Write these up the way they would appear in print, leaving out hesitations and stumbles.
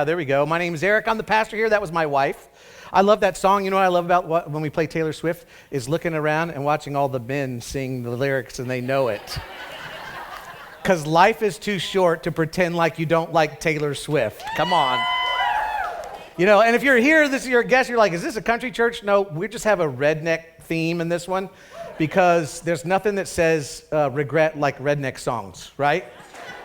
there we go. My name is Eric. I'm the pastor here. That was my wife. I love that song. You know what I love about when we play Taylor Swift is looking around and watching all the men sing the lyrics and they know it. Because life is too short to pretend like you don't like Taylor Swift. Come on. You know, and if you're here, this is your guest, you're like, is this a country church? No, we just have a redneck theme in this one because there's nothing that says regret like redneck songs, right?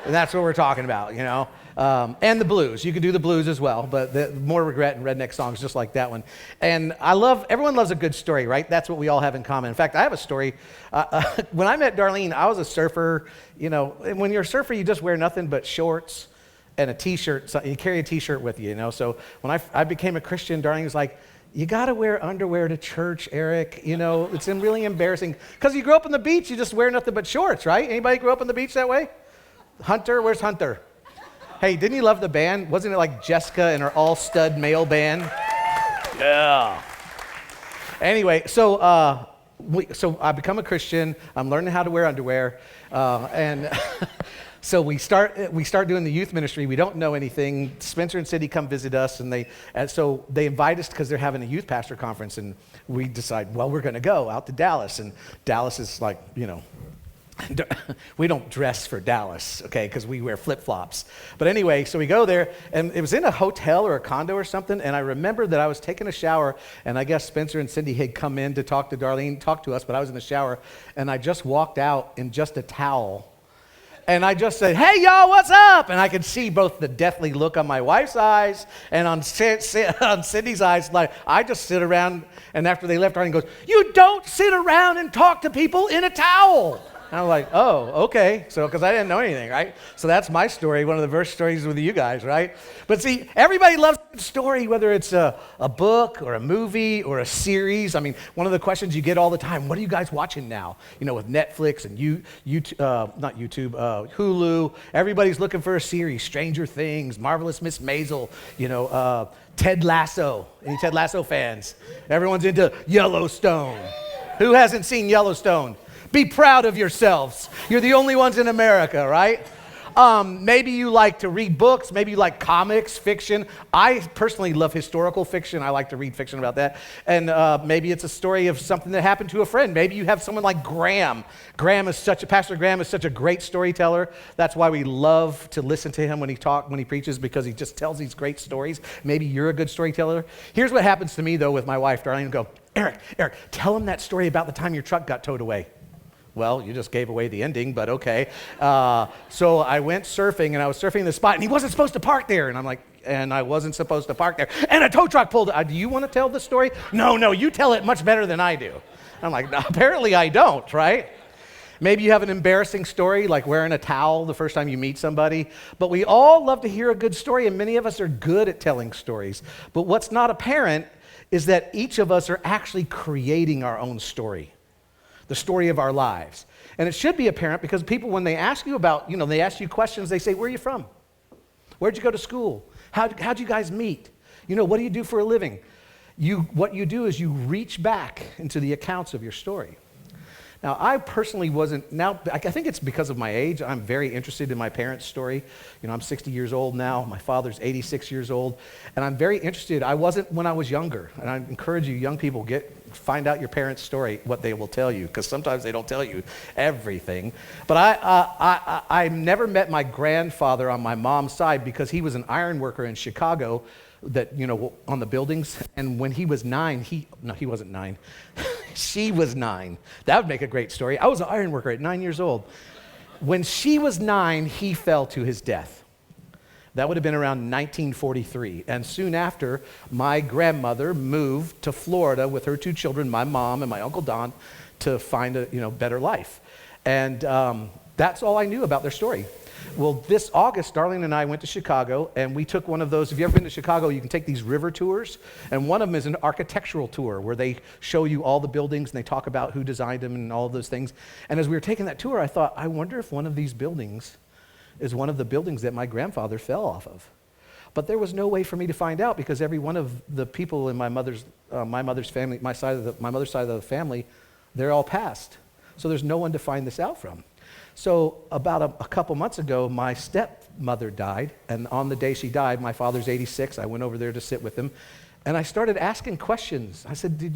And that's what we're talking about, you know. And the blues. You can do the blues as well, but the more regret and redneck songs just like that one. And everyone loves a good story, right? That's what we all have in common. In fact, I have a story. When I met Darlene, I was a surfer. You know, and when you're a surfer, you just wear nothing but shorts and a T-shirt. So you carry a T-shirt with you, you know. So when I became a Christian, Darlene was like, you got to wear underwear to church, Eric. You know, it's really embarrassing. Because you grew up on the beach, you just wear nothing but shorts, right? Anybody grew up on the beach that way? Hunter, where's Hunter? Hey, didn't you love the band? Wasn't it like Jessica and her all-stud male band? Yeah. Anyway, so I become a Christian. I'm learning how to wear underwear, and so we start doing the youth ministry. We don't know anything. Spencer and Cindy come visit us, and so they invite us because they're having a youth pastor conference, and we decide, well, we're going to go out to Dallas, and Dallas is like, you know. We don't dress for Dallas, okay, because we wear flip-flops. But anyway, so we go there, and it was in a hotel or a condo or something, and I remember that I was taking a shower, and I guess Spencer and Cindy had come in to talk to Darlene, talk to us, but I was in the shower, and I just walked out in just a towel, and I just said, hey, y'all, what's up? And I could see both the deathly look on my wife's eyes and on Cindy's eyes. Like, I just sit around, and after they left, Darlene goes, you don't sit around and talk to people in a towel. And I'm like, oh, okay. So, because I didn't know anything, right? So that's my story, one of the first stories with you guys, right? But see, everybody loves a story, whether it's a book or a movie or a series. I mean, one of the questions you get all the time, what are you guys watching now? You know, with Netflix and Hulu, everybody's looking for a series. Stranger Things, Marvelous Miss Maisel, you know, Ted Lasso. Any Ted Lasso fans? Everyone's into Yellowstone. Who hasn't seen Yellowstone? Be proud of yourselves. You're the only ones in America, right? Maybe you like to read books. Maybe you like comics, fiction. I personally love historical fiction. I like to read fiction about that. And maybe it's a story of something that happened to a friend. Maybe you have someone like Graham. Pastor Graham is such a great storyteller. That's why we love to listen to him when he preaches, because he just tells these great stories. Maybe you're a good storyteller. Here's what happens to me, though, with my wife, Darlene. Go, Eric, tell him that story about the time your truck got towed away. Well, you just gave away the ending, but okay. So I went surfing, and I was surfing the spot, and he wasn't supposed to park there. And I'm like, and I wasn't supposed to park there. And a tow truck pulled it. Do you want to tell the story? No, you tell it much better than I do. I'm like, no, apparently I don't, right? Maybe you have an embarrassing story, like wearing a towel the first time you meet somebody. But we all love to hear a good story, and many of us are good at telling stories. But what's not apparent is that each of us are actually creating our own story. The story of our lives. And it should be apparent because people, when they ask you about, you know, they ask you questions, they say, where are you from? Where'd you go to school? How'd you guys meet? You know, what do you do for a living? What you do is you reach back into the accounts of your story. Now, I personally I think it's because of my age. I'm very interested in my parents' story. You know, I'm 60 years old now. My father's 86 years old. And I'm very interested. I wasn't when I was younger. And I encourage you, young people, find out your parents' story, what they will tell you, because sometimes they don't tell you everything. But I never met my grandfather on my mom's side because he was an iron worker in Chicago that, you know, on the buildings. And when he was 9, he wasn't 9. She was 9. That would make a great story. I was an iron worker at 9 years old. When she was 9, he fell to his death. That would have been around 1943. And soon after, my grandmother moved to Florida with her 2 children, my mom and my Uncle Don, to find a better life. And that's all I knew about their story. Well, this August, Darlene and I went to Chicago, and we took one of those. If you've ever been to Chicago, you can take these river tours, and one of them is an architectural tour where they show you all the buildings, and they talk about who designed them and all of those things. And as we were taking that tour, I thought, I wonder if one of these buildings is one of the buildings that my grandfather fell off of. But there was no way for me to find out because every one of the people in my mother's family, my mother's side of the family, they're all passed. So there's no one to find this out from. So about a couple months ago, my stepmother died, and on the day she died, my father's 86, I went over there to sit with him, and I started asking questions. I said, do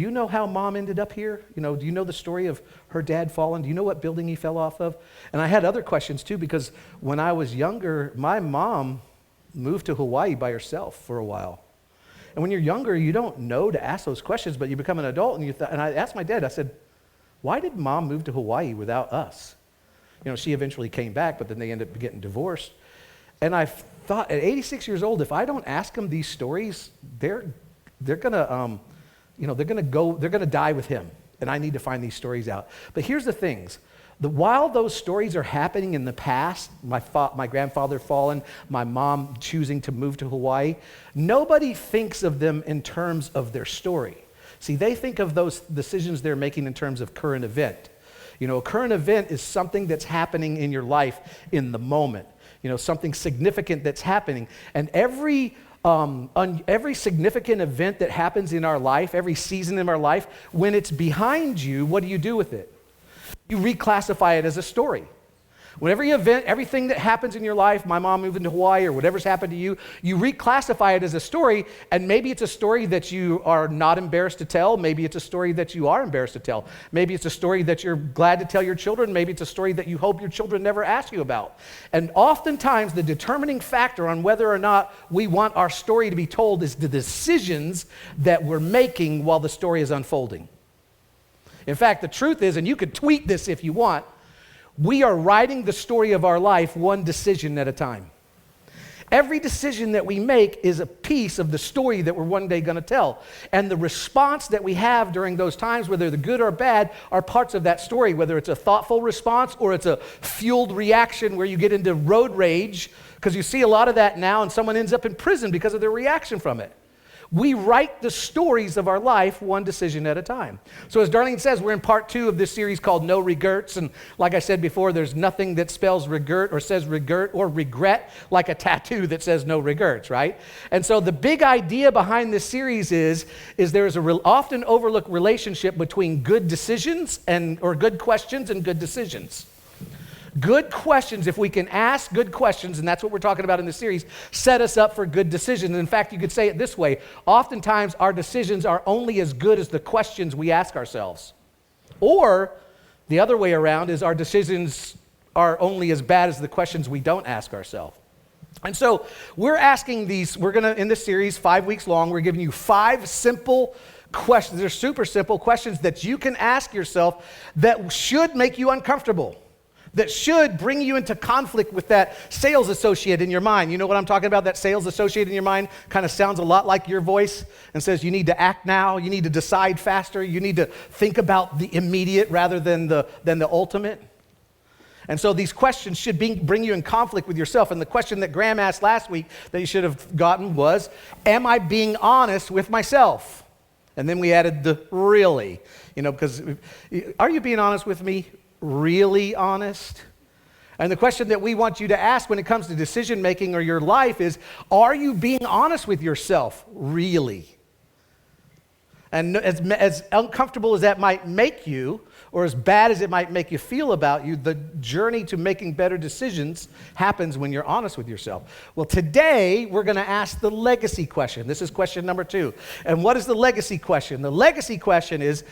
you know how Mom ended up here? Do you know the story of her dad falling? Do you know what building he fell off of? And I had other questions too, because when I was younger, my mom moved to Hawaii by herself for a while. And when you're younger, you don't know to ask those questions, but you become an adult, and I asked my dad, I said, why did Mom move to Hawaii without us? She eventually came back, but then they ended up getting divorced. And I thought, at 86 years old, if I don't ask them these stories, they're gonna die with him, and I need to find these stories out. But here's the things. While those stories are happening in the past, my grandfather fallen, my mom choosing to move to Hawaii, nobody thinks of them in terms of their story. See, they think of those decisions they're making in terms of current event. A current event is something that's happening in your life in the moment. Something significant that's happening. And every significant event that happens in our life, every season in our life, when it's behind you, what do you do with it? You reclassify it as a story. When everything that happens in your life, my mom moving to Hawaii or whatever's happened to you, you reclassify it as a story, and maybe it's a story that you are not embarrassed to tell. Maybe it's a story that you are embarrassed to tell. Maybe it's a story that you're glad to tell your children. Maybe it's a story that you hope your children never ask you about. And oftentimes, the determining factor on whether or not we want our story to be told is the decisions that we're making while the story is unfolding. In fact, the truth is, and you could tweet this if you want, we are writing the story of our life one decision at a time. Every decision that we make is a piece of the story that we're one day going to tell. And the response that we have during those times, whether they're good or bad, are parts of that story, whether it's a thoughtful response or it's a fueled reaction where you get into road rage, because you see a lot of that now, and someone ends up in prison because of their reaction from it. We write the stories of our life one decision at a time. So as Darlene says, we're in part 2 of this series called No Regerts. And like I said before, there's nothing that spells regret or says regret or regret like a tattoo that says no regerts, right? And so the big idea behind this series is there is a often overlooked relationship between good decisions or good questions and good decisions. Good questions, if we can ask good questions, and that's what we're talking about in this series, set us up for good decisions. In fact, you could say it this way. Oftentimes, our decisions are only as good as the questions we ask ourselves. Or, the other way around is our decisions are only as bad as the questions we don't ask ourselves. And so, we're going to, in this series, 5 weeks long, we're giving you 5 simple questions. They're super simple questions that you can ask yourself that should make you uncomfortable, that should bring you into conflict with that sales associate in your mind. You know what I'm talking about? That sales associate in your mind kind of sounds a lot like your voice and says you need to act now, you need to decide faster, you need to think about the immediate rather than the ultimate. And so these questions should bring you in conflict with yourself. And the question that Graham asked last week that you should have gotten was, am I being honest with myself? And then we added the really, because are you being honest with me? Really honest? And the question that we want you to ask when it comes to decision making or your life is, are you being honest with yourself? Really? And as uncomfortable as that might make you, or as bad as it might make you feel about you, the journey to making better decisions happens when you're honest with yourself. Well, today we're going to ask the legacy question. This is question number 2. And what is the legacy question? The legacy question is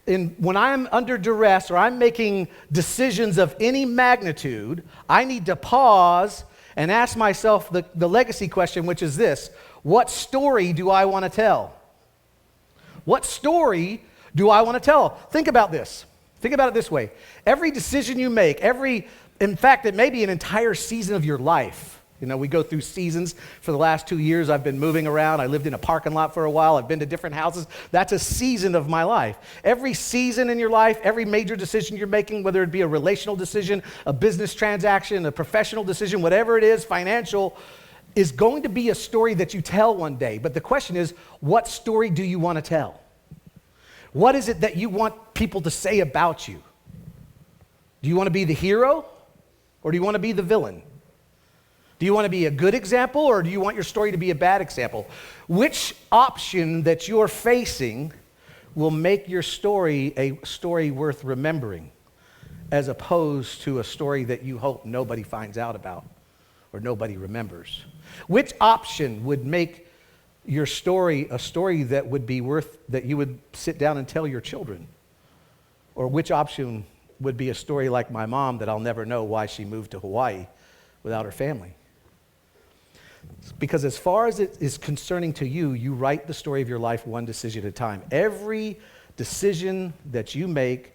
when I'm under duress or I'm making decisions of any magnitude, I need to pause and ask myself the legacy question, which is this: what story do I want to tell? What story do I want to tell? Think about this. Think about it this way. Every decision you make, in fact, it may be an entire season of your life. We go through seasons. For the last 2 years, I've been moving around. I lived in a parking lot for a while. I've been to different houses. That's a season of my life. Every season in your life, every major decision you're making, whether it be a relational decision, a business transaction, a professional decision, whatever it is, financial, is going to be a story that you tell one day. But the question is, what story do you want to tell? What is it that you want people to say about you? Do you want to be the hero, or do you want to be the villain? Do you want to be a good example, or do you want your story to be a bad example? Which option that you're facing will make your story a story worth remembering? as opposed to a story that you hope nobody finds out about or nobody remembers? Which option would make your story a story that would be worth, that you would sit down and tell your children? Or which option would be a story like my mom that I'll never know why she moved to Hawaii without her family? Because as far as it is concerning to you, you write the story of your life one decision at a time. Every decision that you make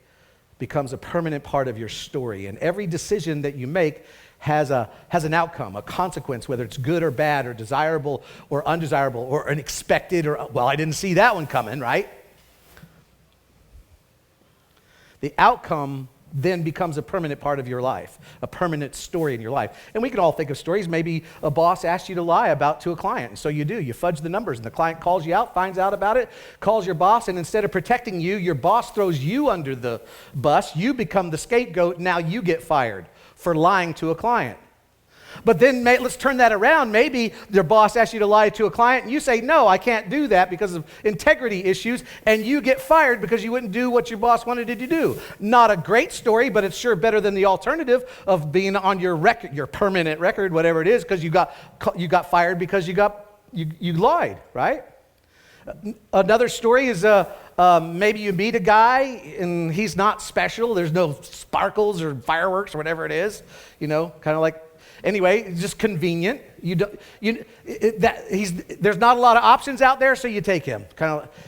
becomes a permanent part of your story. And every decision that you make has an outcome, a consequence, whether it's good or bad or desirable or undesirable or unexpected or, well, I didn't see that one coming, right? The outcome then becomes a permanent part of your life, a permanent story in your life. And we can all think of stories. Maybe a boss asked you to lie to a client, and so you do. You fudge the numbers, and the client calls you out, finds out about it, calls your boss, and instead of protecting you, your boss throws you under the bus. You become the scapegoat. Now you get fired for lying to a client. But then let's turn that around. Maybe your boss asks you to lie to a client, and you say, no, I can't do that because of integrity issues, and you get fired because you wouldn't do what your boss wanted you to do. Not a great story, but it's sure better than the alternative of being on your record, your permanent record, whatever it is, because you got fired because you lied, right? Another story is maybe you meet a guy and he's not special. There's no sparkles or fireworks or whatever it is, kind of like. Anyway, just convenient. There's not a lot of options out there, so you take him.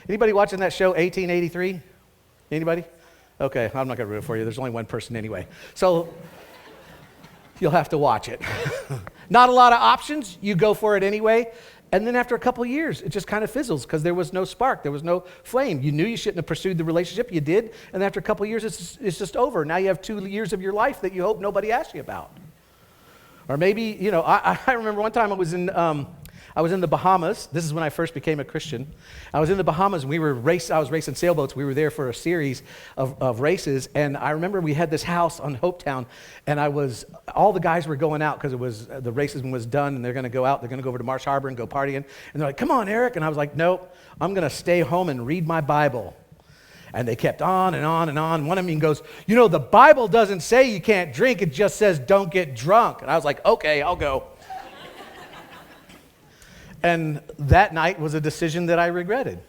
Anybody watching that show 1883? Anybody? Okay, I'm not going to ruin it for you. There's only one person anyway. So you'll have to watch it. Not a lot of options. You go for it anyway. And then after a couple of years, it just kind of fizzles because there was no spark. There was no flame. You knew you shouldn't have pursued the relationship. You did. And after a couple of years, it's just over. Now you have 2 years of your life that you hope nobody asks you about. Or maybe, I remember one time I was in the Bahamas. This is when I first became a Christian. I was in the Bahamas, and I was racing sailboats. We were there for a series of races, and I remember we had this house on Hopetown, and all the guys were going out because the races was done, and they're going to go out. They're going to go over to Marsh Harbor and go partying. And they're like, come on, Eric. And I was like, nope, I'm going to stay home and read my Bible. And they kept on and on and on. One of them goes, the Bible doesn't say you can't drink. It just says don't get drunk. And I was like, okay, I'll go. And that night was a decision that I regretted.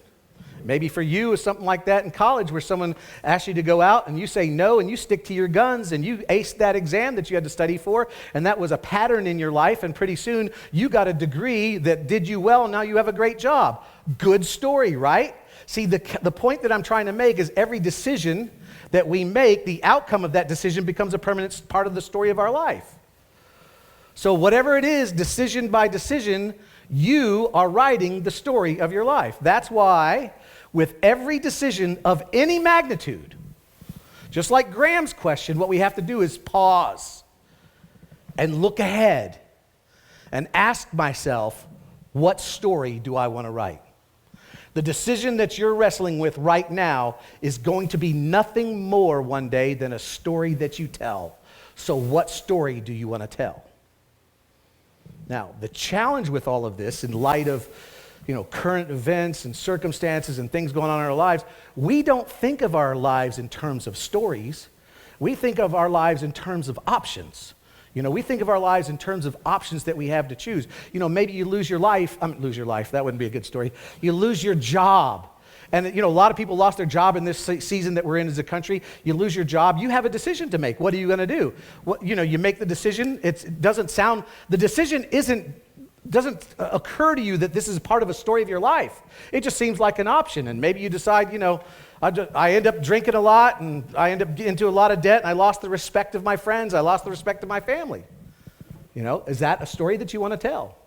Maybe for you, it's something like that in college where someone asks you to go out and you say no and you stick to your guns and you aced that exam that you had to study for. And that was a pattern in your life. And pretty soon you got a degree that did you well. And now you have a great job. Good story, right? See, the point that I'm trying to make is every decision that we make, the outcome of that decision becomes a permanent part of the story of our life. So whatever it is, decision by decision, you are writing the story of your life. That's why with every decision of any magnitude, just like Graham's question, what we have to do is pause and look ahead and ask myself, what story do I want to write? The decision that you're wrestling with right now is going to be nothing more one day than a story that you tell. So what story do you want to tell? Now, the challenge with all of this in light of current events and circumstances and things going on in our lives, we don't think of our lives in terms of stories. We think of our lives in terms of options. We think of our lives in terms of options that we have to choose. Maybe you lose your life. Lose your life. That wouldn't be a good story. You lose your job. And, a lot of people lost their job in this season that we're in as a country. You lose your job. You have a decision to make. What are you going to do? You make the decision. The decision doesn't occur to you that this is part of a story of your life. It just seems like an option. And maybe you decide, I end up drinking a lot, and I end up getting into a lot of debt, and I lost the respect of my friends. I lost the respect of my family. Is that a story that you want to tell?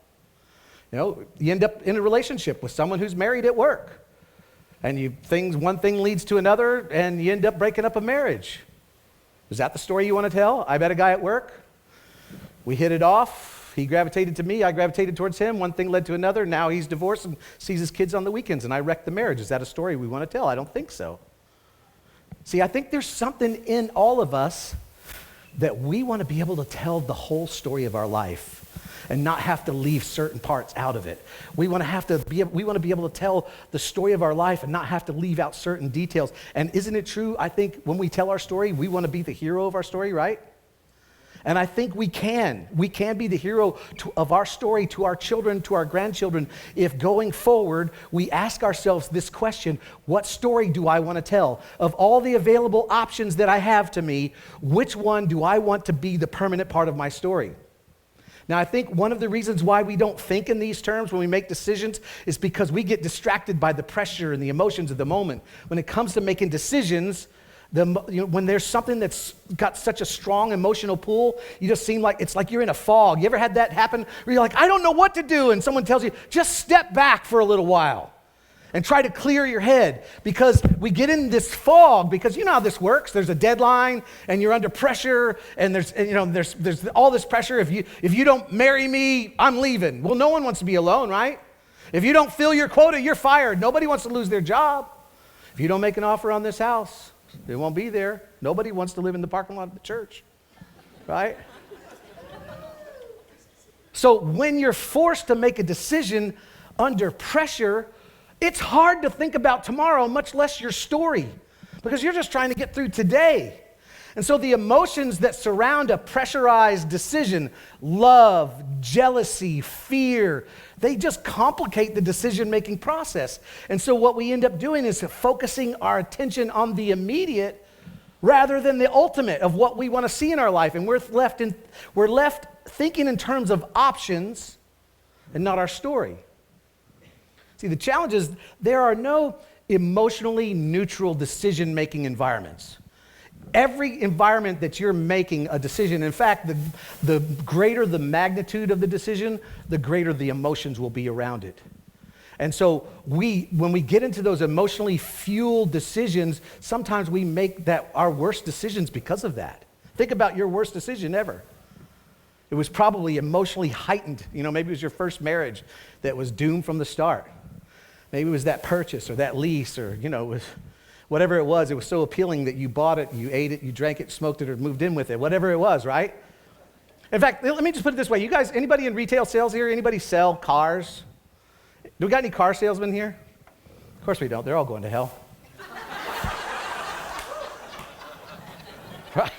You end up in a relationship with someone who's married at work, and one thing leads to another, and you end up breaking up a marriage. Is that the story you want to tell? I met a guy at work. We hit it off. He gravitated to me. I gravitated towards him. One thing led to another. Now he's divorced and sees his kids on the weekends, and I wrecked the marriage. Is that a story we want to tell? I don't think so. See, I think there's something in all of us that we want to be able to tell the whole story of our life and not have to leave certain parts out of it. We want to be able to tell the story of our life and not have to leave out certain details. And isn't it true? I think when we tell our story, we want to be the hero of our story, right? And I think we can. We can be the hero of our story to our children, to our grandchildren, if going forward, we ask ourselves this question: what story do I want to tell? Of all the available options that I have to me, which one do I want to be the permanent part of my story? Now, I think one of the reasons why we don't think in these terms when we make decisions is because we get distracted by the pressure and the emotions of the moment. When it comes to making decisions, when there's something that's got such a strong emotional pull, you just seem like it's like you're in a fog. You ever had that happen where you're like, I don't know what to do, and someone tells you, just step back for a little while and try to clear your head, because we get in this fog, because you know how this works. There's a deadline and you're under pressure, and there's all this pressure. If you don't marry me, I'm leaving. Well, no one wants to be alone, right? If you don't fill your quota, you're fired. Nobody wants to lose their job. If you don't make an offer on this house, it won't be there. Nobody wants to live in the parking lot of the church, right? So when you're forced to make a decision under pressure, it's hard to think about tomorrow, much less your story, because you're just trying to get through today. And so the emotions that surround a pressurized decision, love, jealousy, fear, they just complicate the decision-making process. And so what we end up doing is focusing our attention on the immediate rather than the ultimate of what we want to see in our life. And we're left thinking in terms of options and not our story. See, the challenge is there are no emotionally neutral decision-making environments. Every environment that you're making a decision, in fact, the greater the magnitude of the decision, the greater the emotions will be around it. And so when we get into those emotionally fueled decisions, sometimes we make that our worst decisions because of that. Think about your worst decision ever. It was probably emotionally heightened. Maybe it was your first marriage that was doomed from the start. Maybe it was that purchase or that lease, or, it was whatever it was so appealing that you bought it, you ate it, you drank it, smoked it, or moved in with it, whatever it was, right? In fact, let me just put it this way. You guys, anybody in retail sales here? Anybody sell cars? Do we got any car salesmen here? Of course we don't. They're all going to hell. Right?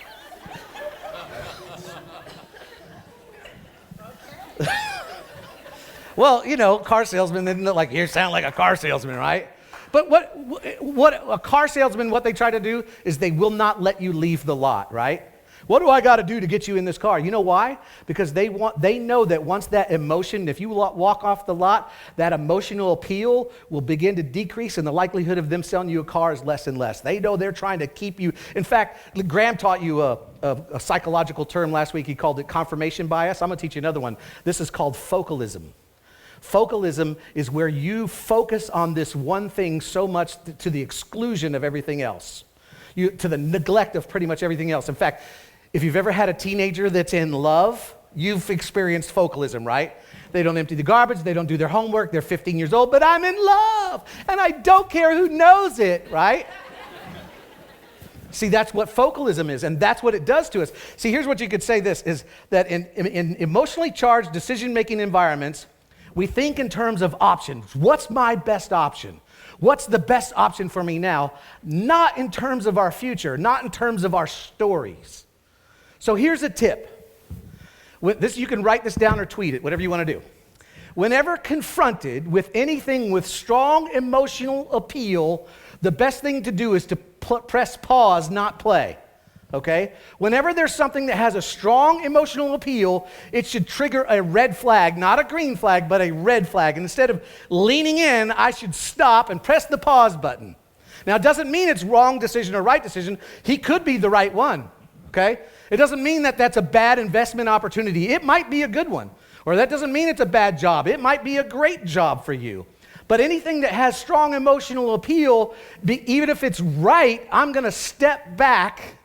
Well, car salesmen, they didn't like, you sound like a car salesman, right? But what a car salesman, what they try to do is they will not let you leave the lot, right? What do I got to do to get you in this car? You know why? Because they know that once that emotion, if you walk off the lot, that emotional appeal will begin to decrease, and the likelihood of them selling you a car is less and less. They know they're trying to keep you. In fact, Graham taught you a psychological term last week. He called it confirmation bias. I'm going to teach you another one. This is called focalism. Focalism is where you focus on this one thing so much to the exclusion of everything else, to the neglect of pretty much everything else. In fact, if you've ever had a teenager that's in love, you've experienced focalism, right? They don't empty the garbage, they don't do their homework, they're 15 years old, but I'm in love, and I don't care who knows it, right? See, that's what focalism is, and that's what it does to us. See, here's what you could say this, is that in emotionally charged decision-making environments, we think in terms of options. What's my best option? What's the best option for me now? Not in terms of our future, not in terms of our stories. So here's a tip. You can write this down or tweet it, whatever you want to do. Whenever confronted with anything with strong emotional appeal, the best thing to do is to press pause, not play. Okay? Whenever there's something that has a strong emotional appeal, it should trigger a red flag, not a green flag, but a red flag. And instead of leaning in, I should stop and press the pause button. Now, it doesn't mean it's wrong decision or right decision. He could be the right one. Okay? It doesn't mean that that's a bad investment opportunity. It might be a good one. Or that doesn't mean it's a bad job. It might be a great job for you. But anything that has strong emotional appeal, even if it's right, I'm going to step back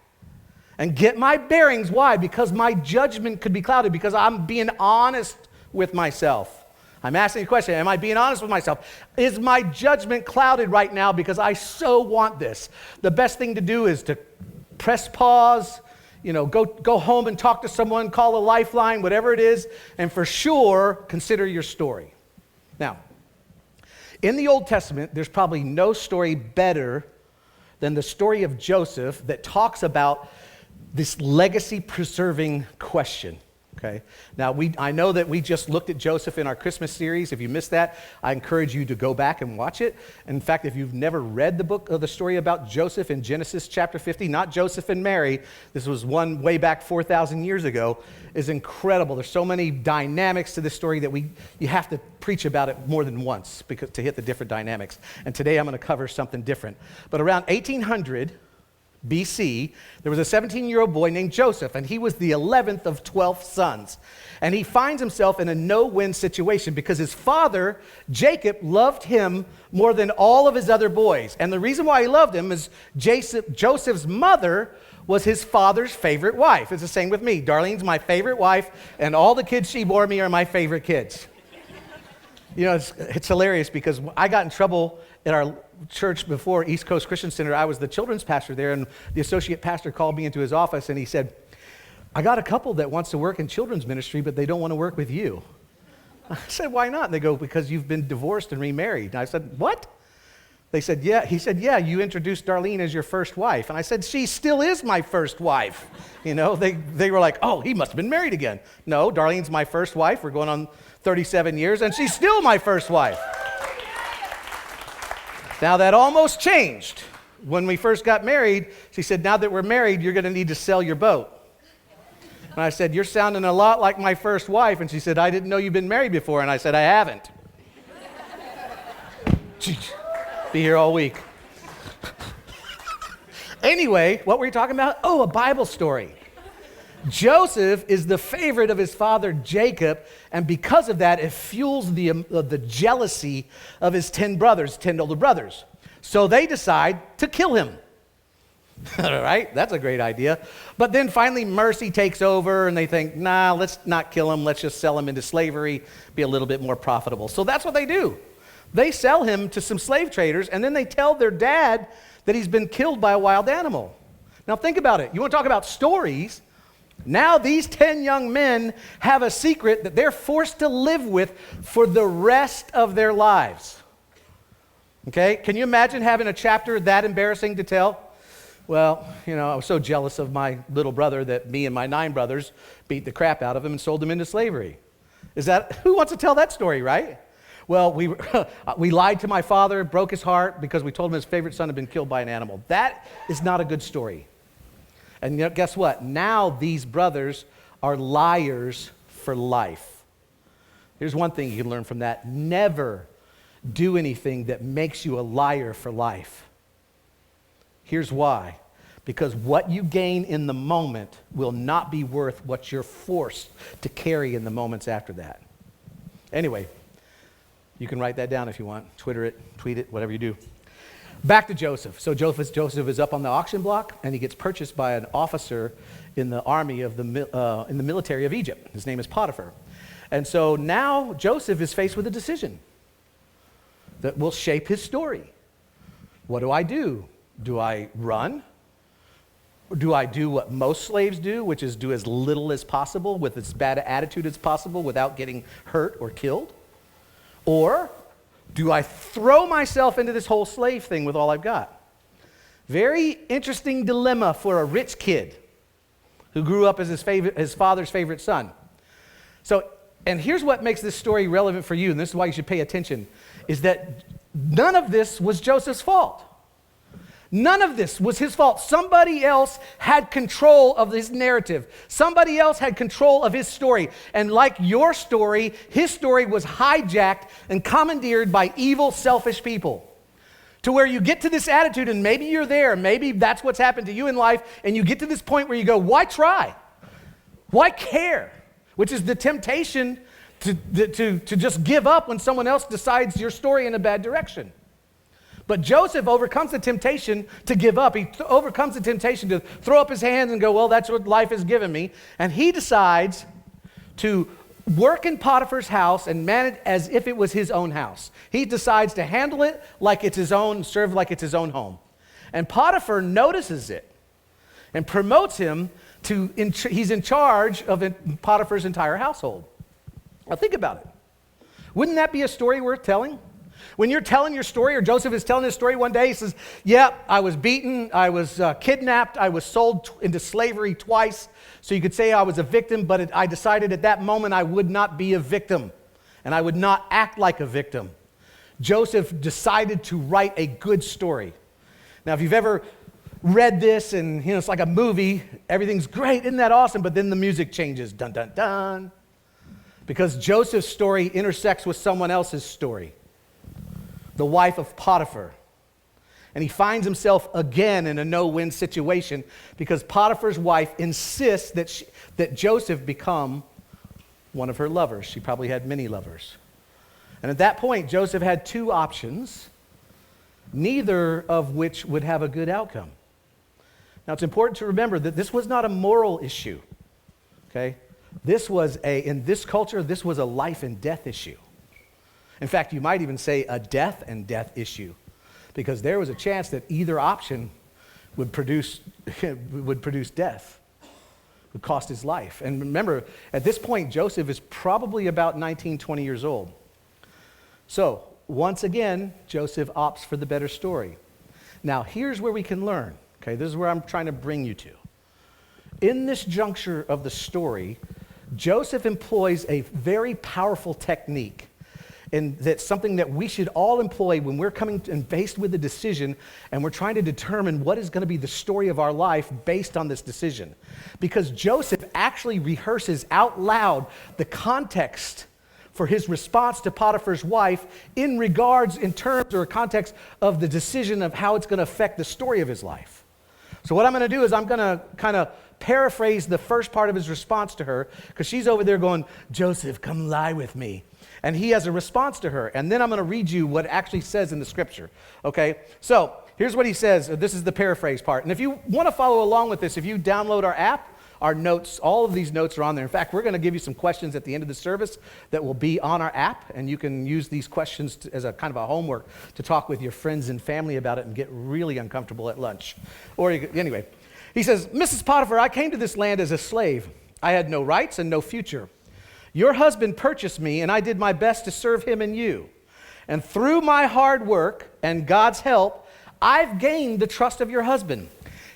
and get my bearings. Why? Because my judgment could be clouded, because I'm being honest with myself. I'm asking a question. Am I being honest with myself? Is my judgment clouded right now because I so want this? The best thing to do is to press pause, go home and talk to someone, call a lifeline, whatever it is, and for sure, consider your story. Now, in the Old Testament, there's probably no story better than the story of Joseph that talks about this legacy-preserving question. Okay. Now, I know that we just looked at Joseph in our Christmas series. If you missed that, I encourage you to go back and watch it. In fact, if you've never read the book of the story about Joseph in Genesis chapter 50, not Joseph and Mary, this was one way back 4,000 years ago, is incredible. There's so many dynamics to this story that you have to preach about it more than once to hit the different dynamics. And today I'm going to cover something different. But around 1800 BC, there was a 17-year-old boy named Joseph, and he was the 11th of 12 sons. And he finds himself in a no-win situation because his father, Jacob, loved him more than all of his other boys. And the reason why he loved him is Joseph's mother was his father's favorite wife. It's the same with me. Darlene's my favorite wife, and all the kids she bore me are my favorite kids. It's hilarious because I got in trouble at our church before, East Coast Christian Center. I was the children's pastor there, and the associate pastor called me into his office, and he said, I got a couple that wants to work in children's ministry, but they don't want to work with you. I said, why not? And they go, because you've been divorced and remarried. And I said, what? They said, yeah. He said, yeah, you introduced Darlene as your first wife. And I said, she still is my first wife. They were like, oh, he must have been married again. No, Darlene's my first wife. We're going on 37 years, and she's still my first wife. Now, that almost changed. When we first got married, she said, now that we're married, you're going to need to sell your boat. And I said, you're sounding a lot like my first wife. And she said, I didn't know you've been married before. And I said, I haven't. Be here all week. Anyway, what were you talking about? Oh, a Bible story. Joseph is the favorite of his father Jacob, and because of that, it fuels the jealousy of his 10 older brothers. So they decide to kill him. All right, that's a great idea. But then finally mercy takes over, and they think, nah, let's not kill him. Let's just sell him into slavery, be a little bit more profitable. So that's what they do. They sell him to some slave traders, and then they tell their dad that he's been killed by a wild animal. Now think about it. You want to talk about stories? Now these 10 young men have a secret that they're forced to live with for the rest of their lives. Okay? Can you imagine having a chapter that embarrassing to tell? Well, I was so jealous of my little brother that me and my 9 brothers beat the crap out of him and sold him into slavery. Who wants to tell that story, right? Well, we lied to my father, broke his heart because we told him his favorite son had been killed by an animal. That is not a good story. And guess what? Now these brothers are liars for life. Here's one thing you can learn from that. Never do anything that makes you a liar for life. Here's why. Because what you gain in the moment will not be worth what you're forced to carry in the moments after that. Anyway, you can write that down if you want. Twitter it, tweet it, whatever you do. Back to Joseph. So Joseph is up on the auction block, and he gets purchased by an officer in the army in the military of Egypt. His name is Potiphar. And so now Joseph is faced with a decision that will shape his story. What do? Do I run? Or do I do what most slaves do, which is do as little as possible with as bad an attitude as possible without getting hurt or killed? Or do I throw myself into this whole slave thing with all I've got? Very interesting dilemma for a rich kid who grew up as his father's favorite son. So, and here's what makes this story relevant for you, and this is why you should pay attention, is that none of this was Joseph's fault. None of this was his fault. Somebody else had control of his narrative. Somebody else had control of his story. And like your story, his story was hijacked and commandeered by evil, selfish people. To where you get to this attitude, and maybe you're there, maybe that's what's happened to you in life, and you get to this point where you go, why try? Why care? Which is the temptation to just give up when someone else decides your story in a bad direction. But Joseph overcomes the temptation to give up. He overcomes the temptation to throw up his hands and go, well, that's what life has given me. And he decides to work in Potiphar's house and manage as if it was his own house. He decides to handle it like it's his own, serve like it's his own home. And Potiphar notices it and promotes him he's in charge of Potiphar's entire household. Now think about it. Wouldn't that be a story worth telling? When you're telling your story, or Joseph is telling his story one day, he says, yeah, I was beaten, I was kidnapped, I was sold into slavery twice. So you could say I was a victim, but I decided at that moment I would not be a victim, and I would not act like a victim. Joseph decided to write a good story. Now, if you've ever read this, and it's like a movie, everything's great, isn't that awesome? But then the music changes, dun, dun, dun. Because Joseph's story intersects with someone else's story, the wife of Potiphar. And he finds himself again in a no-win situation because Potiphar's wife insists that Joseph become one of her lovers. She probably had many lovers. And at that point, Joseph had two options, neither of which would have a good outcome. Now, it's important to remember that this was not a moral issue, okay? In this culture, this was a life and death issue. In fact, you might even say a death and death issue, because there was a chance that either option would produce death, would cost his life. And remember, at this point, Joseph is probably about 19, 20 years old. So, once again, Joseph opts for the better story. Now, here's where we can learn. Okay, this is where I'm trying to bring you to. In this juncture of the story, Joseph employs a very powerful technique, and that's something that we should all employ when we're coming and faced with a decision and we're trying to determine what is going to be the story of our life based on this decision. Because Joseph actually rehearses out loud the context for his response to Potiphar's wife in terms or context of the decision of how it's going to affect the story of his life. So what I'm going to do is I'm going to kind of paraphrase the first part of his response to her, because she's over there going, Joseph, come lie with me. And he has a response to her. And then I'm going to read you what it actually says in the scripture. Okay? So here's what he says. This is the paraphrase part. And if you want to follow along with this, if you download our app, our notes, all of these notes are on there. In fact, we're going to give you some questions at the end of the service that will be on our app, and you can use these questions as a kind of a homework to talk with your friends and family about it and get really uncomfortable at lunch. Anyway, he says, Mrs. Potiphar, I came to this land as a slave. I had no rights and no future. Your husband purchased me, and I did my best to serve him and you. And through my hard work and God's help, I've gained the trust of your husband.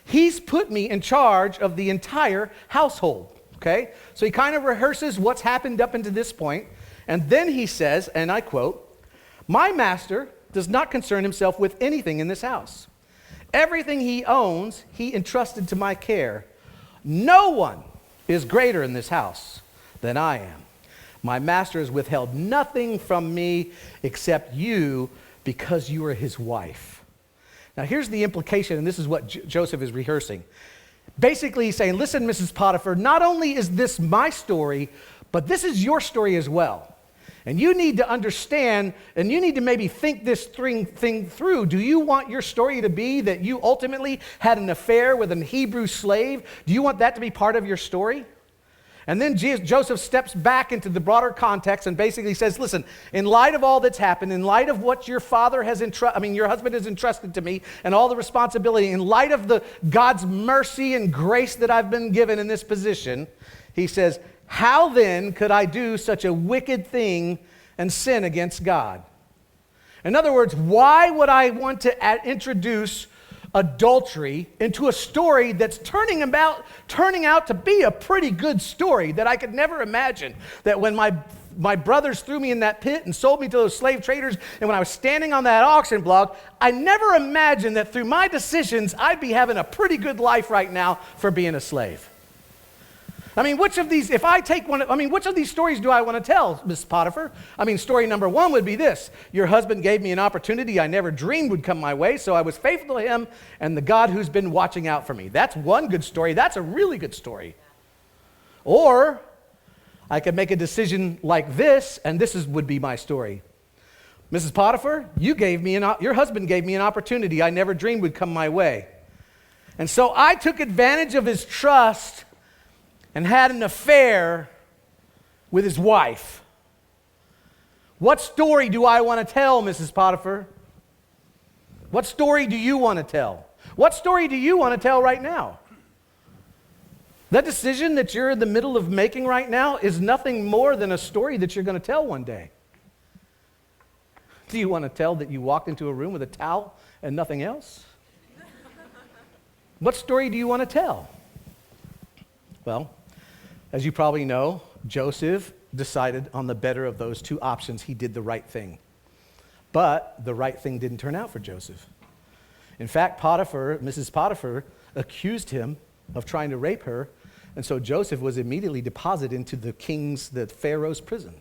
He's put me in charge of the entire household, okay? So he kind of rehearses what's happened up until this point, and then he says, and I quote, my master does not concern himself with anything in this house. Everything he owns, he entrusted to my care. No one is greater in this house than I am. My master has withheld nothing from me except you, because you are his wife. Now, here's the implication, and this is what Joseph is rehearsing. Basically, he's saying, listen, Mrs. Potiphar, not only is this my story, but this is your story as well. And you need to understand, and you need to maybe think this thing through. Do you want your story to be that you ultimately had an affair with a Hebrew slave? Do you want that to be part of your story? And then Joseph steps back into the broader context and basically says, listen, in light of all that's happened, in light of what your father has your husband has entrusted to me, and all the responsibility, in light of the God's mercy and grace that I've been given in this position, he says, how then could I do such a wicked thing and sin against God? In other words, why would I want to introduce adultery into a story that's turning out to be a pretty good story that I could never imagine? That when my brothers threw me in that pit and sold me to those slave traders, and when I was standing on that auction block, I never imagined that through my decisions, I'd be having a pretty good life right now for being a slave. I mean, which of these stories do I want to tell, Miss Potiphar? Story number one would be this. Your husband gave me an opportunity I never dreamed would come my way, so I was faithful to him and the God who's been watching out for me. That's one good story. That's a really good story. Or I could make a decision like this, and would be my story. Mrs. Potiphar, your husband gave me an opportunity I never dreamed would come my way. And so I took advantage of his trust and had an affair with his wife. What story do I want to tell, Mrs. Potiphar? What story do you want to tell? What story do you want to tell right now? That decision that you're in the middle of making right now is nothing more than a story that you're going to tell one day. Do you want to tell that you walked into a room with a towel and nothing else? What story do you want to tell? Well, as you probably know, Joseph decided on the better of those two options. He did the right thing. But the right thing didn't turn out for Joseph. In fact, Mrs. Potiphar, accused him of trying to rape her, and so Joseph was immediately deposited into the Pharaoh's prison.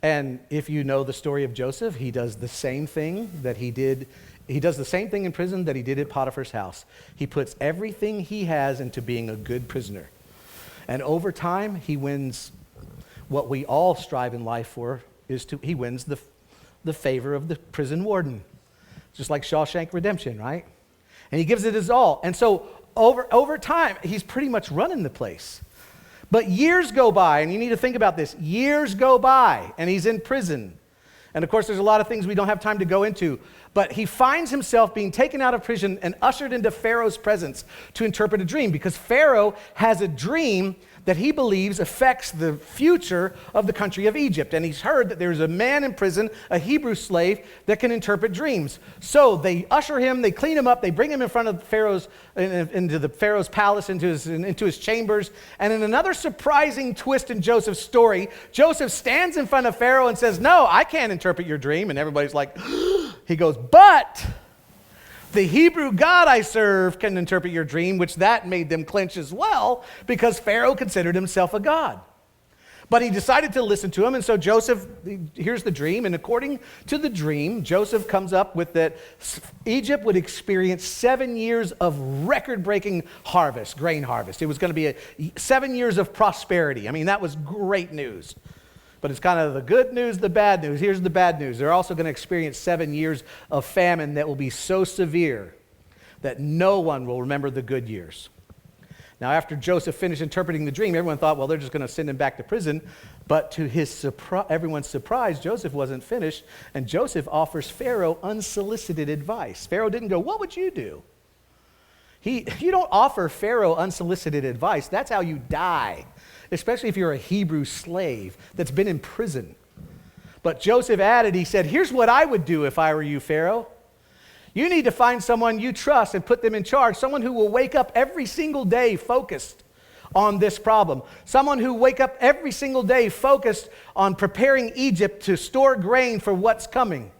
And if you know the story of Joseph, he does the same thing in prison that he did at Potiphar's house. He puts everything he has into being a good prisoner. And over time, he wins what we all strive in life for, he wins the favor of the prison warden. Just like Shawshank Redemption, right? And he gives it his all. And so over time, he's pretty much running the place. But years go by, and you need to think about this. Years go by, and he's in prison. And of course, there's a lot of things we don't have time to go into. But he finds himself being taken out of prison and ushered into Pharaoh's presence to interpret a dream, because Pharaoh has a dream that he believes affects the future of the country of Egypt. And he's heard that there's a man in prison, a Hebrew slave, that can interpret dreams. So they usher him, they clean him up, they bring him in front of into the Pharaoh's palace, into his chambers. And in another surprising twist in Joseph's story, Joseph stands in front of Pharaoh and says, "No, I can't interpret your dream." And everybody's like, he goes, "But the Hebrew God I serve can interpret your dream," which that made them clench as well, because Pharaoh considered himself a god. But he decided to listen to him, and so Joseph, here's the dream, and according to the dream, Joseph comes up with that Egypt would experience 7 years of record-breaking harvest, grain harvest. It was going to be 7 years of prosperity. I mean, that was great news. But it's kind of the good news, the bad news. Here's the bad news. They're also going to experience 7 years of famine that will be so severe that no one will remember the good years. Now, after Joseph finished interpreting the dream, everyone thought, well, they're just going to send him back to prison. But to everyone's surprise, Joseph wasn't finished, and Joseph offers Pharaoh unsolicited advice. Pharaoh didn't go, "What would you do?" You don't offer Pharaoh unsolicited advice. That's how you die, especially if you're a Hebrew slave that's been in prison. But Joseph added, he said, "Here's what I would do if I were you, Pharaoh. You need to find someone you trust and put them in charge, someone who will wake up every single day focused on this problem, someone who wake up every single day focused on preparing Egypt to store grain for what's coming,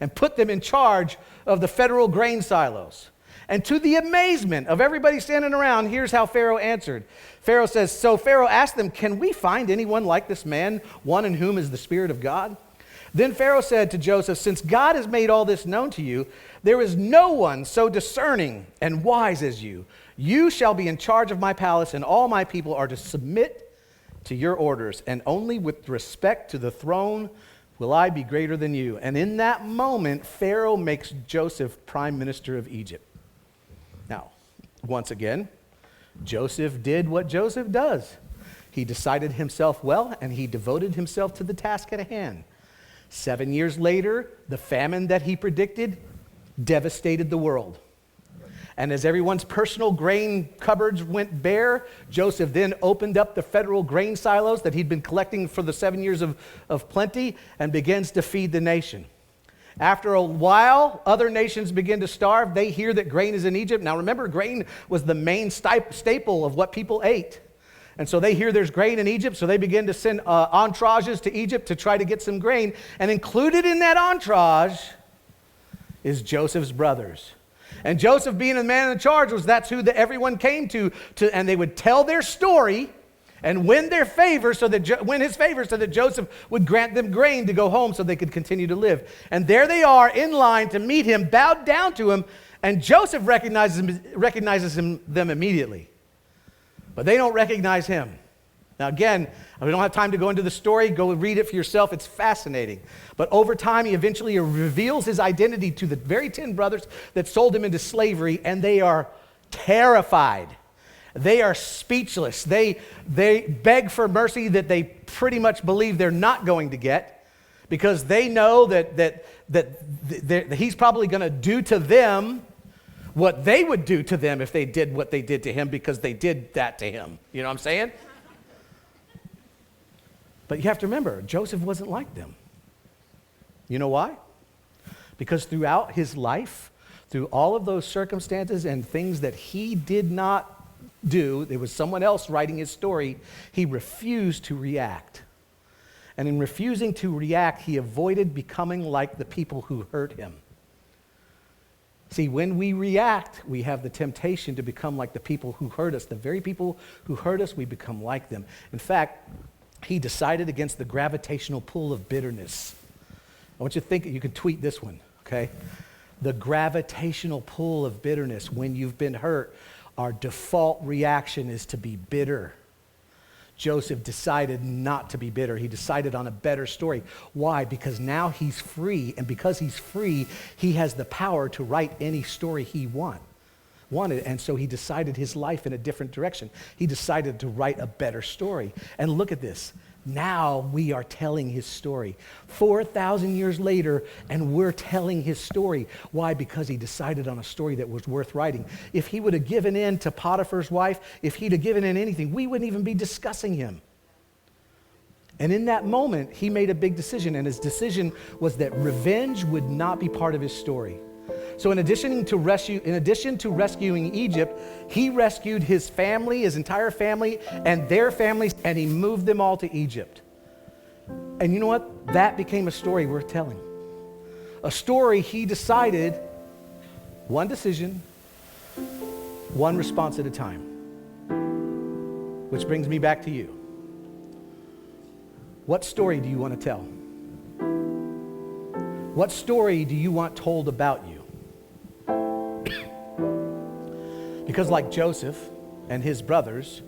and put them in charge of the federal grain silos." And to the amazement of everybody standing around, here's how Pharaoh answered. Pharaoh says, so Pharaoh asked them, "Can we find anyone like this man, one in whom is the Spirit of God?" Then Pharaoh said to Joseph, "Since God has made all this known to you, there is no one so discerning and wise as you. You shall be in charge of my palace, and all my people are to submit to your orders, and only with respect to the throne will I be greater than you." And in that moment, Pharaoh makes Joseph prime minister of Egypt. Now, once again, Joseph did what Joseph does. He decided himself well, and he devoted himself to the task at hand. 7 years later, the famine that he predicted devastated the world. And as everyone's personal grain cupboards went bare, Joseph then opened up the federal grain silos that he'd been collecting for the 7 years of plenty and begins to feed the nation. After a while, other nations begin to starve. They hear that grain is in Egypt. Now remember, grain was the main staple of what people ate. And so they hear there's grain in Egypt, so they begin to send entourages to Egypt to try to get some grain. And included in that entourage is Joseph's brothers. And Joseph, being the man in charge, that's who everyone came to, and they would tell their story and win his favor so that Joseph would grant them grain to go home so they could continue to live. And there they are in line to meet him, bowed down to him, and Joseph recognizes them immediately. But they don't recognize him. Now again, we don't have time to go into the story. Go read it for yourself. It's fascinating. But over time, he eventually reveals his identity to the very 10 brothers that sold him into slavery, and they are terrified. They are speechless. They beg for mercy that they pretty much believe they're not going to get, because they know that he's probably going to do to them what they would do to them if they did what they did to him because they did that to him. You know what I'm saying? But you have to remember, Joseph wasn't like them. You know why? Because throughout his life, through all of those circumstances and things that he did not do, there was someone else writing his story, he refused to react. And in refusing to react, he avoided becoming like the people who hurt him. See, when we react, we have the temptation to become like the people who hurt us. The very people who hurt us, we become like them. In fact, he decided against the gravitational pull of bitterness. I want you to think, you can tweet this one, okay? The gravitational pull of bitterness. When you've been hurt, our default reaction is to be bitter. Joseph decided not to be bitter. He decided on a better story. Why? Because now he's free, and because he's free, he has the power to write any story he wanted, and so he decided his life in a different direction. He decided to write a better story. And look at this. Now we are telling his story. 4,000 years later, and we're telling his story. Why? Because he decided on a story that was worth writing. If he would have given in to Potiphar's wife, if he'd have given in anything, we wouldn't even be discussing him. And in that moment, he made a big decision, and his decision was that revenge would not be part of his story. So in addition to rescuing Egypt, he rescued his family, his entire family, and their families, and he moved them all to Egypt. And you know what? That became a story worth telling. A story he decided, one decision, one response at a time. Which brings me back to you. What story do you want to tell? What story do you want told about you? Because like Joseph and his brothers,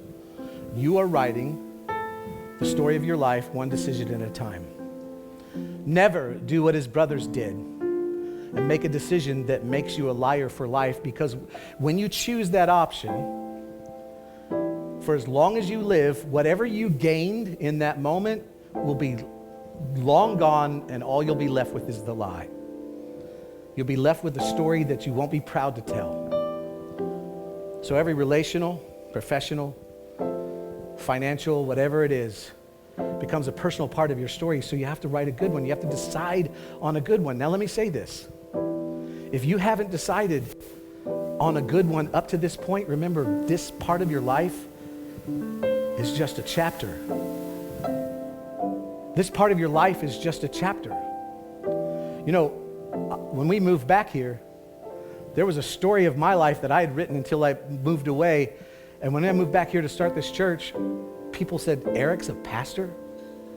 you are writing the story of your life one decision at a time. Never do what his brothers did and make a decision that makes you a liar for life, because when you choose that option, for as long as you live, whatever you gained in that moment will be long gone, and all you'll be left with is the lie. You'll be left with a story that you won't be proud to tell. So every relational, professional, financial, whatever it is, becomes a personal part of your story. So you have to write a good one. You have to decide on a good one. Now let me say this. If you haven't decided on a good one up to this point, remember, this part of your life is just a chapter. This part of your life is just a chapter. You know, when we moved back here, there was a story of my life that I had written until I moved away. And when I moved back here to start this church, people said, Eric's a pastor?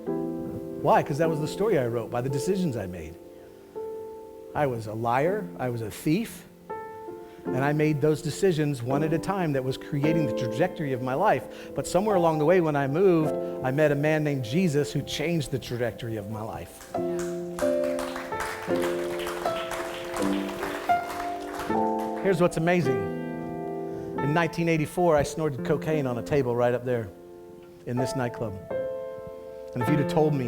Why? Because that was the story I wrote by the decisions I made. I was a liar. I was a thief. And I made those decisions one at a time that was creating the trajectory of my life. But somewhere along the way when I moved, I met a man named Jesus who changed the trajectory of my life. Here's what's amazing. In 1984, I snorted cocaine on a table right up there in this nightclub. And if you'd have told me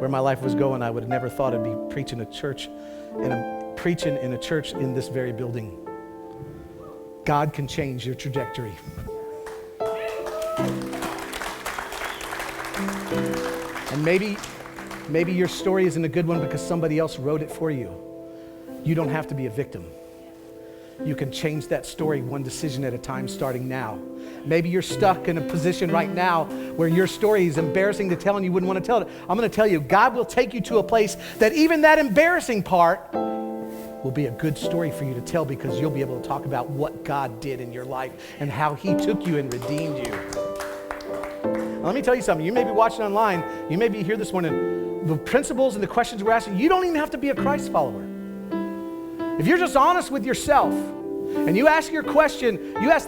where my life was going, I would have never thought I'd be preaching in a church in this very building. God can change your trajectory. And maybe your story isn't a good one because somebody else wrote it for you. You don't have to be a victim. You can change that story one decision at a time starting now. Maybe you're stuck in a position right now where your story is embarrassing to tell and you wouldn't want to tell it. I'm going to tell you, God will take you to a place that even that embarrassing part will be a good story for you to tell, because you'll be able to talk about what God did in your life and how he took you and redeemed you. Now, let me tell you something. You may be watching online. You may be here this morning. The principles and the questions we're asking, you don't even have to be a Christ follower. If you're just honest with yourself and you ask the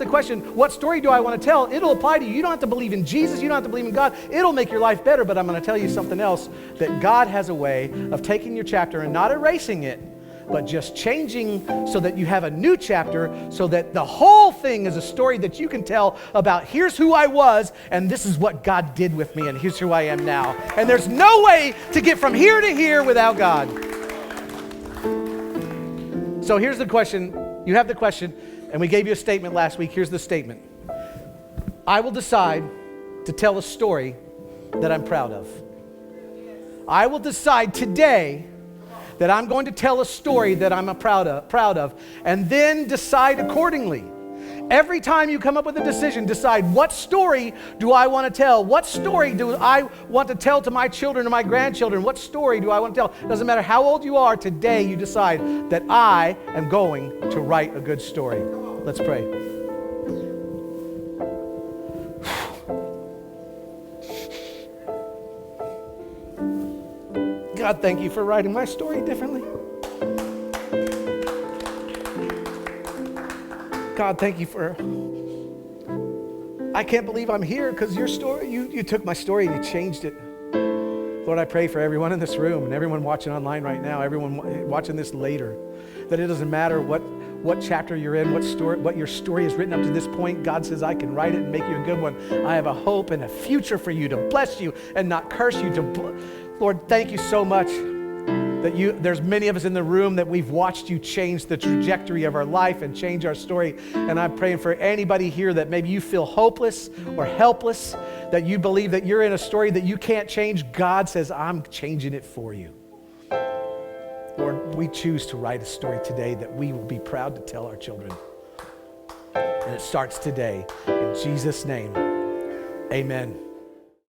question, what story do I want to tell? It'll apply to you. You don't have to believe in Jesus. You don't have to believe in God. It'll make your life better. But I'm going to tell you something else, that God has a way of taking your chapter and not erasing it, but just changing so that you have a new chapter, so that the whole thing is a story that you can tell about, here's who I was, and this is what God did with me, and here's who I am now. And there's no way to get from here to here without God. So here's the question. You have the question, and we gave you a statement last week. Here's the statement. I will decide to tell a story that I'm proud of. I will decide today that I'm going to tell a story that I'm proud of, and then decide accordingly. Every time you come up with a decision, decide, what story do I want to tell? What story do I want to tell to my children or my grandchildren? What story do I want to tell? Doesn't matter how old you are, today you decide that I am going to write a good story. Let's pray. God, thank you for writing my story differently. God, thank you for, I can't believe I'm here because your story, you took my story and you changed it. Lord, I pray for everyone in this room and everyone watching online right now, everyone watching this later, that it doesn't matter what chapter you're in, what your story is written up to this point. God says, I can write it and make you a good one. I have a hope and a future for you to bless you and not curse you. Lord, thank you so much that there's many of us in the room that we've watched you change the trajectory of our life and change our story. And I'm praying for anybody here that maybe you feel hopeless or helpless, that you believe that you're in a story that you can't change. God says, I'm changing it for you. Lord, we choose to write a story today that we will be proud to tell our children. And it starts today. In Jesus' name, amen.